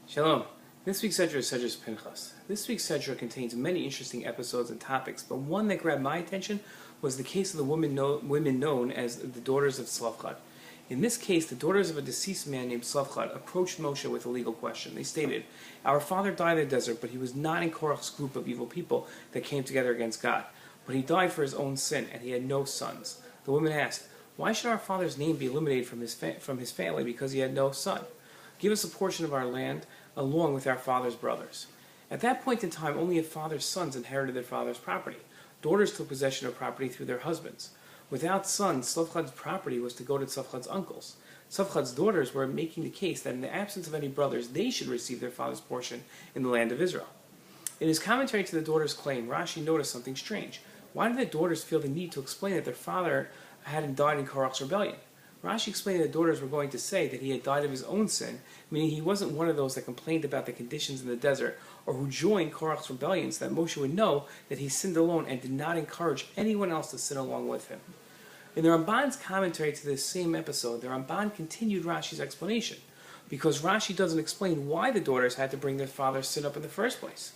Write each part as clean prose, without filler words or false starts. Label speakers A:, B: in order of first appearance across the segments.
A: Shalom. This week's Sedra is Sedra Pinchas. This week's Sedra contains many interesting episodes and topics, but one that grabbed my attention was the case of the women known as the daughters of Slavchad. In this case, the daughters of a deceased man named Slavchad approached Moshe with a legal question. They stated, "Our father died in the desert, but he was not in Korach's group of evil people that came together against God. But he died for his own sin, and he had no sons." The women asked, "Why should our father's name be eliminated from his family because he had no son? Give us a portion of our land along with our father's brothers." At that point in time, only a father's sons inherited their father's property. Daughters took possession of property through their husbands. Without sons, Slavchad's property was to go to Slavchad's uncles. Slavchad's daughters were making the case that in the absence of any brothers, they should receive their father's portion in the land of Israel. In his commentary to the daughters' claim, Rashi noticed something strange. Why did the daughters feel the need to explain that their father hadn't died in Korach's rebellion? Rashi explained that the daughters were going to say that he had died of his own sin, meaning he wasn't one of those that complained about the conditions in the desert or who joined Korach's rebellion, so that Moshe would know that he sinned alone and did not encourage anyone else to sin along with him. In the Ramban's commentary to this same episode, the Ramban continued Rashi's explanation, because Rashi doesn't explain why the daughters had to bring their father's sin up in the first place.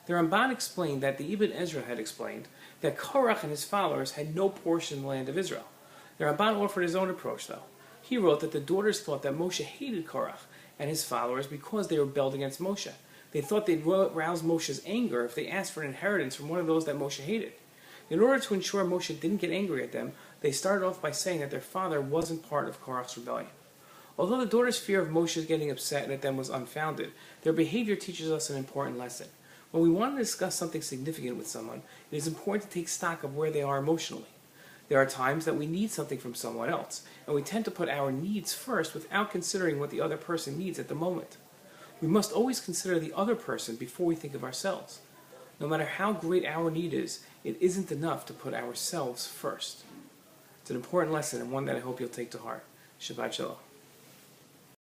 A: The Ramban explained that the Ibn Ezra had explained that Korach and his followers had no portion in the land of Israel. The Ramban offered his own approach, though. He wrote that the daughters thought that Moshe hated Korach and his followers because they rebelled against Moshe. They thought they'd rouse Moshe's anger if they asked for an inheritance from one of those that Moshe hated. In order to ensure Moshe didn't get angry at them, they started off by saying that their father wasn't part of Korach's rebellion. Although the daughters' fear of Moshe getting upset at them was unfounded, their behavior teaches us an important lesson. When we want to discuss something significant with someone, it is important to take stock of where they are emotionally. There are times that we need something from someone else, and we tend to put our needs first without considering what the other person needs at the moment. We must always consider the other person before we think of ourselves. No matter how great our need is, it isn't enough to put ourselves first. It's an important lesson and one that I hope you'll take to heart. Shabbat Shalom.